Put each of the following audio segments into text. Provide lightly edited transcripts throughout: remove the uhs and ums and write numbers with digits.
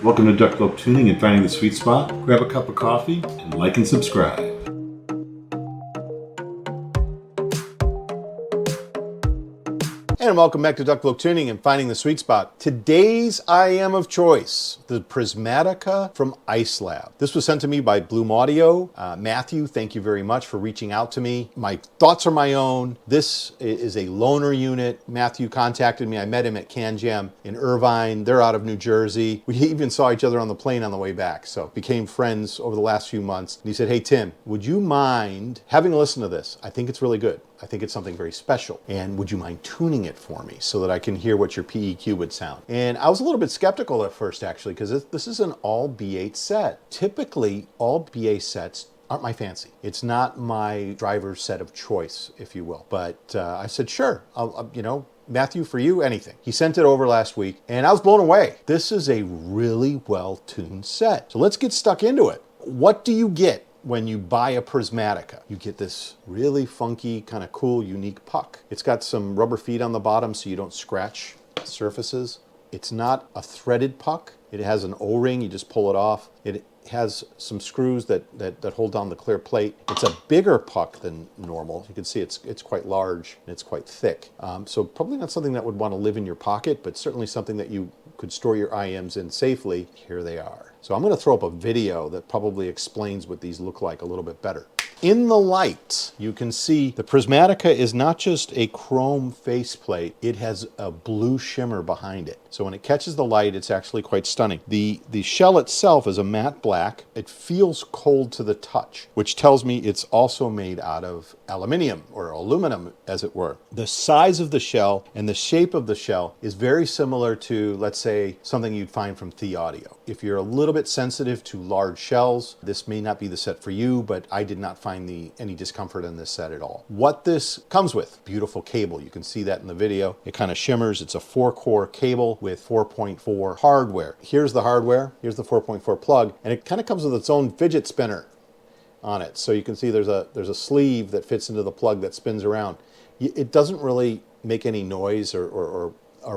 Welcome to Duck Club Tuning and Finding the Sweet Spot. Grab a cup of coffee and like and subscribe. And welcome back to Duck Club Tuning and Finding the Sweet Spot. Today's IEM of choice, the Prismatica from IceLab. This was sent to me by Bloom Audio. Matthew, thank you very much for reaching out to me. My thoughts are my own. This is a loaner unit. Matthew contacted me. I met him at Can Jam in Irvine. They're out of New Jersey. We even saw each other on the plane on the way back, so became friends over the last few months. And he said, hey, Tim, would you mind having a listen to this? I think it's really good. I think it's something very special. And would you mind tuning it for me so that I can hear what your PEQ would sound? And I was a little bit skeptical at first, actually, because this is an all B8 set. Typically, all B8 sets aren't my fancy. It's not my driver's set of choice, if you will. But I said, sure, Matthew, for you, anything. He sent it over last week, and I was blown away. This is a really well-tuned set. So let's get stuck into it. What do you get when you buy a Prismatica? You get this really funky, kind of cool, unique puck. It's got some rubber feet on the bottom so you don't scratch surfaces. It's not a threaded puck. It has an O-ring, you just pull it off. It has some screws that hold down the clear plate. It's a bigger puck than normal. You can see it's quite large and it's quite thick. So probably not something that would want to live in your pocket, but certainly something that you could store your IEMs in safely. Here they are. So I'm going to throw up a video that probably explains what these look like a little bit better. In the light, you can see the Prismatica is not just a chrome faceplate, it has a blue shimmer behind it. So when it catches the light, it's actually quite stunning. The shell itself is a matte black. It feels cold to the touch, which tells me it's also made out of aluminium, or aluminum as it were. The size of the shell and the shape of the shell is very similar to, let's say, something you'd find from The Audio. If you're a little bit sensitive to large shells, this may not be the set for you, but I did not find any discomfort in this set at all. What this comes with, beautiful cable. You can see that in the video. It kind of shimmers. It's a 4-core cable with 4.4 hardware. Here's the hardware. Here's the 4.4 plug, and it kind of comes with its own fidget spinner on it. So you can see there's a sleeve that fits into the plug that spins around. It doesn't really make any noise or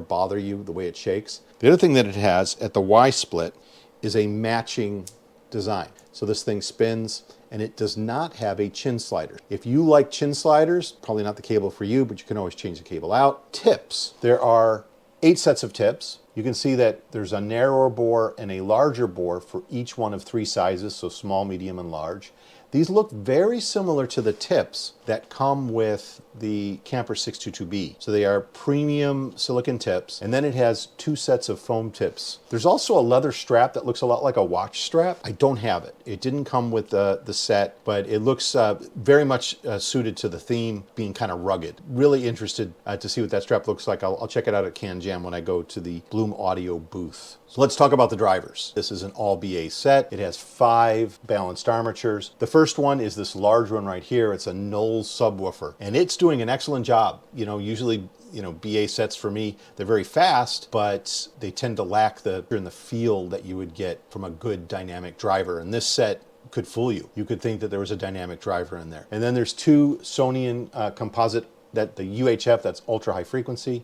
bother you the way it shakes. The other thing that it has at the Y split is a matching design. So this thing spins, and it does not have a chin slider. If you like chin sliders, probably not the cable for you, but you can always change the cable out. Tips. There are 8 sets of tips. You can see that there's a narrower bore and a larger bore for each one of 3 sizes, so small, medium, and large. These look very similar to the tips that come with the Camper 622B. So they are premium silicon tips, and then it has 2 sets of foam tips. There's also a leather strap that looks a lot like a watch strap. I don't have it. It didn't come with the set, but it looks very much suited to the theme, being kind of rugged. Really interested to see what that strap looks like. I'll check it out at Can Jam when I go to the Bloom Audio booth. So let's talk about the drivers. This is an all BA set. It has 5 balanced armatures. The first one is this large one right here. It's a Knowles subwoofer, and it's doing an excellent job. Usually, BA sets for me, they're very fast, but they tend to lack the feel that you would get from a good dynamic driver. And this set could fool you. You could think that there was a dynamic driver in there. And then there's 2 Sonian composite, that the UHF, that's ultra high frequency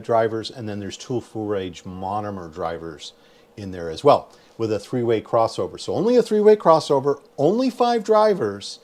drivers, and then there's 2 full range monomer drivers in there as well, with a 3-way crossover. So only a 3-way crossover, only 5 drivers,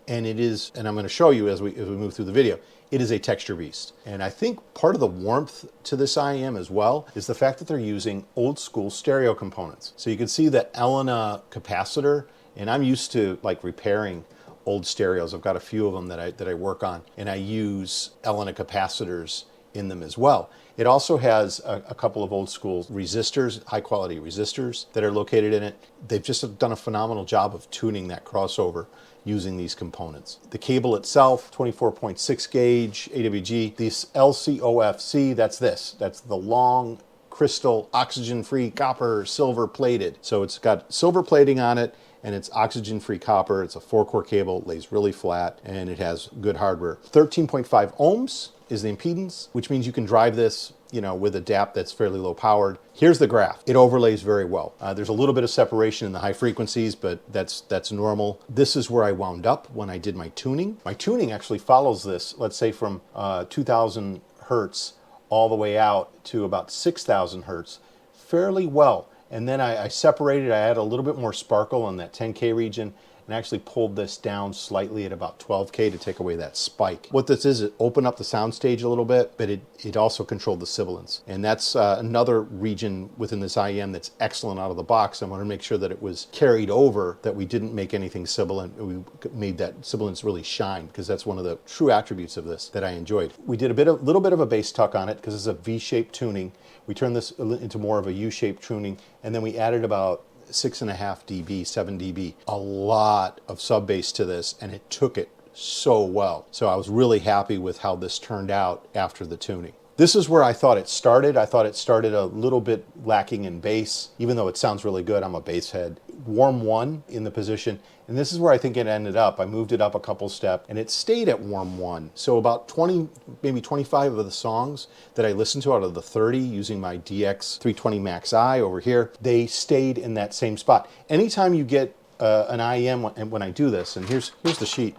and it is, and I'm going to show you as we move through the video, it is a texture beast. And I think part of the warmth to this IEM as well is the fact that they're using old school stereo components. So you can see the Elena capacitor, and I'm used to like repairing old stereos. I've got a few of them that I work on, and I use Elena capacitors in them as well. It also has a couple of old school resistors, high quality resistors that are located in it. They've just done a phenomenal job of tuning that crossover using these components. The cable itself, 24.6 gauge AWG. This LCOFC, that's the long crystal oxygen-free copper silver plated. So it's got silver plating on it, and it's oxygen-free copper. It's a 4-core cable, lays really flat, and it has good hardware. 13.5 ohms is the impedance, which means you can drive this, with a DAP that's fairly low powered. Here's the graph. It overlays very well. There's a little bit of separation in the high frequencies, but that's normal. This is where I wound up when I did my tuning. My tuning actually follows this, let's say from 2000 hertz all the way out to about 6,000 hertz fairly well. And then I separated, I added a little bit more sparkle on that 10K region, and actually pulled this down slightly at about 12K to take away that spike. What this is, it opened up the soundstage a little bit, but it also controlled the sibilance. And that's another region within this IEM that's excellent out of the box. I wanted to make sure that it was carried over, that we didn't make anything sibilant. We made that sibilance really shine, because that's one of the true attributes of this that I enjoyed. We did a little bit of a bass tuck on it, because it's a V-shaped tuning. We turned this into more of a U-shaped tuning, and then we added about 6.5 dB, 7 dB, a lot of sub bass to this, and it took it so well. So I was really happy with how this turned out after the tuning. This is where I thought it started. I thought it started a little bit lacking in bass, even though it sounds really good. I'm a bass head. Warm 1 in the position, and this is where I think it ended up. I moved it up a couple steps, and it stayed at warm 1. So about 20, maybe 25 of the songs that I listened to out of the 30 using my DX320 Max I over here, they stayed in that same spot. Anytime you get an IEM, and when I do this, and here's the sheet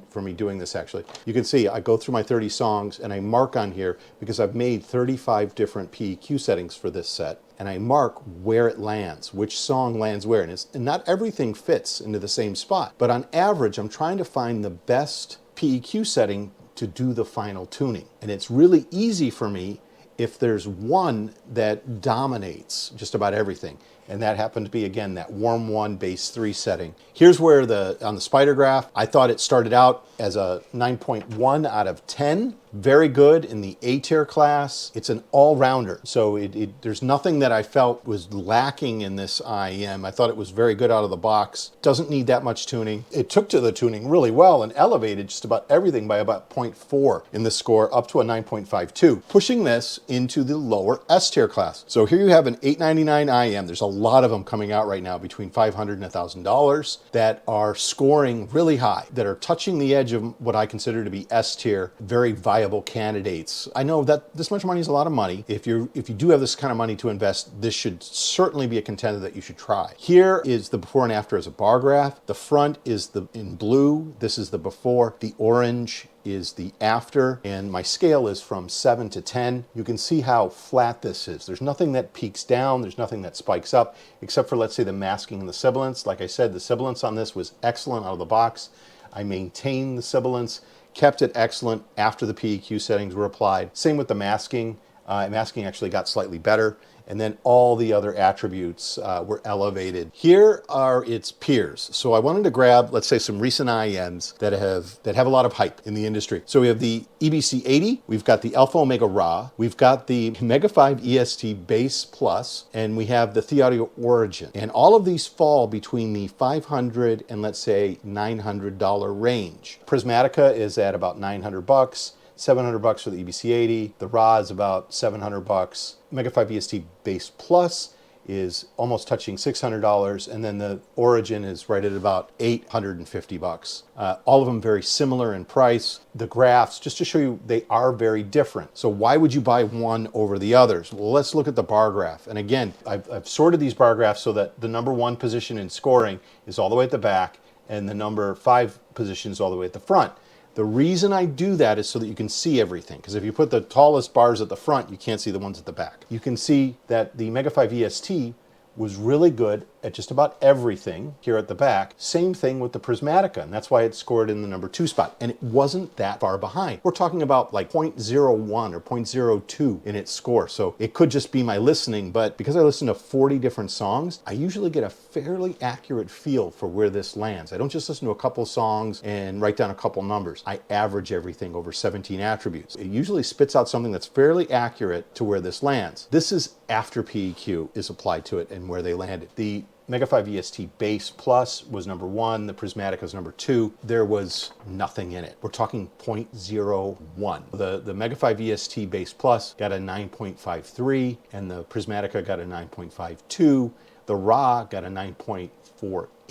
for me doing this actually. You can see I go through my 30 songs and I mark on here because I've made 35 different PEQ settings for this set, and I mark where it lands, which song lands where, and not everything fits into the same spot, but on average I'm trying to find the best PEQ setting to do the final tuning. And it's really easy for me if there's one that dominates just about everything. And that happened to be, again, that warm 1 bass 3 setting. Here's where on the spider graph, I thought it started out as a 9.1 out of 10. Very good in the A tier class. It's an all-rounder. So there's nothing that I felt was lacking in this IEM. I thought it was very good out of the box. Doesn't need that much tuning. It took to the tuning really well and elevated just about everything by about 0.4 in the score, up to a 9.52, pushing this into the lower S tier class. So here you have an $899 IEM. There's a lot of them coming out right now between $500 and $1,000 that are scoring really high, that are touching the edge of what I consider to be S tier, very viable candidates. I know that this much money is a lot of money. If you do have this kind of money to invest, this should certainly be a contender that you should try. Here is the before and after as a bar graph. The front is in blue. This is the before. The orange is the after, and my scale is from 7 to 10. You can see how flat this is. There's nothing that peaks down, there's nothing that spikes up, except for, let's say, the masking and the sibilance. Like I said, the sibilance on this was excellent out of the box. I maintained the sibilance, kept it excellent after the PEQ settings were applied. Same with the masking. Masking actually got slightly better, and then all the other attributes were elevated. Here are its peers. So I wanted to grab, let's say, some recent IEMs that have a lot of hype in the industry. So we have the EBC 80, we've got the Alpha Omega Ra, we've got the Mega 5 EST Bass Plus, and we have the Theaudio Origin. And all of these fall between the $500 and, let's say, $900 range. Prismatica is at about $900. $700 for the EBC 80. The Ra is about $700. Mega 5 EST Bass Plus is almost touching $600, and then the Origin is right at about $850. All of them very similar in price. The graphs, just to show you, they are very different. So why would you buy one over the others? Well, let's look at the bar graph. And again, I've sorted these bar graphs so that the number 1 position in scoring is all the way at the back, and the number 5 position is all the way at the front. The reason I do that is so that you can see everything, because if you put the tallest bars at the front, you can't see the ones at the back. You can see that the Mega 5 EST was really good at just about everything here at the back. Same thing with the Prismatica, and that's why it scored in the number 2 spot, and it wasn't that far behind. We're talking about like 0.01 or 0.02 in its score, so it could just be my listening, but because I listen to 40 different songs, I usually get a fairly accurate feel for where this lands. I don't just listen to a couple songs and write down a couple numbers. I average everything over 17 attributes. It usually spits out something that's fairly accurate to where this lands. This is after PEQ is applied to it and where they landed. The Mega 5 EST Bass Plus was number 1, the Prismatica was number 2. There was nothing in it. We're talking 0.01. The Mega 5 EST Bass Plus got a 9.53, and the Prismatica got a 9.52. The Ra got a 9.48.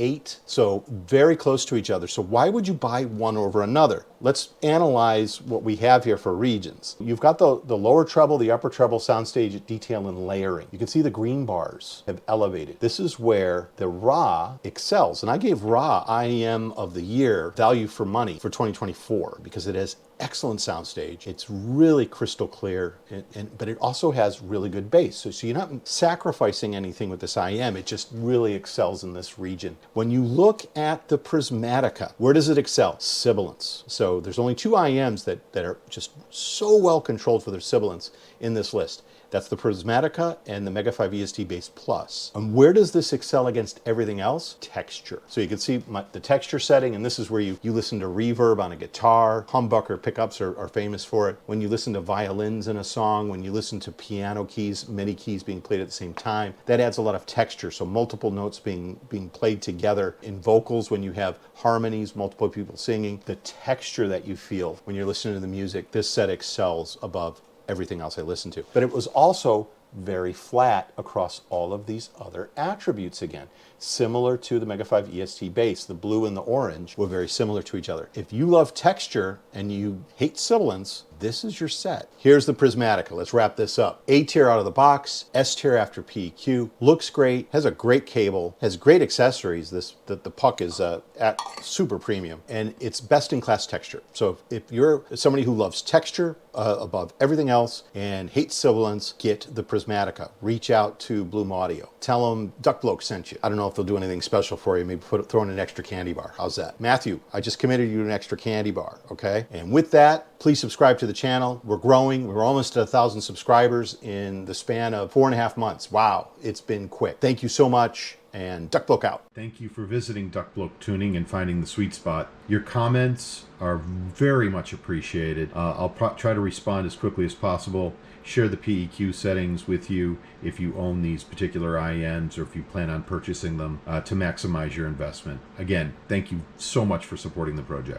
8, so very close to each other. So why would you buy one over another? Let's analyze what we have here for regions. You've got the lower treble, the upper treble soundstage detail and layering. You can see the green bars have elevated. This is where the raw excels. And I gave raw IEM of the year value for money for 2024 because it has excellent soundstage. It's really crystal clear, but it also has really good bass. So you're not sacrificing anything with this IEM. It just really excels in this region. When you look at the Prismatica, where does it excel? Sibilance. So there's only 2 IEMs that are just so well controlled for their sibilance in this list. That's the Prismatica and the Mega 5 EST Bass Plus. And where does this excel against everything else? Texture. So you can see the texture setting, and this is where you listen to reverb on a guitar. Humbucker pickups are famous for it. When you listen to violins in a song, when you listen to piano keys, many keys being played at the same time, that adds a lot of texture. So multiple notes being played together. In vocals, when you have harmonies, multiple people singing, the texture that you feel when you're listening to the music, this set excels above everything else I listened to. But it was also very flat across all of these other attributes again. Similar to the Mega 5 EST bass, the blue and the orange were very similar to each other. If you love texture and you hate sibilance, this is your set. Here's the Prismatica. Let's wrap this up. A tier out of the box, S tier after PEQ. Looks great, has a great cable, has great accessories. The puck is at super premium, and it's best in class texture. So if you're somebody who loves texture above everything else and hates sibilance, get the Prismatica. Reach out to Bloom Audio. Tell them Duck Bloke sent you. I don't know if they'll do anything special for you. Maybe throw in an extra candy bar. How's that? Matthew, I just committed you an extra candy bar, okay? And with that, please subscribe to the channel. We're growing. We're almost at 1,000 subscribers in the span of 4.5 months. Wow, it's been quick. Thank you so much, and Duck Bloke out. Thank you for visiting Duck Bloke Tuning and finding the sweet spot. Your comments are very much appreciated. I'll try to respond as quickly as possible. Share the PEQ settings with you if you own these particular IEMs or if you plan on purchasing them to maximize your investment. Again, thank you so much for supporting the project.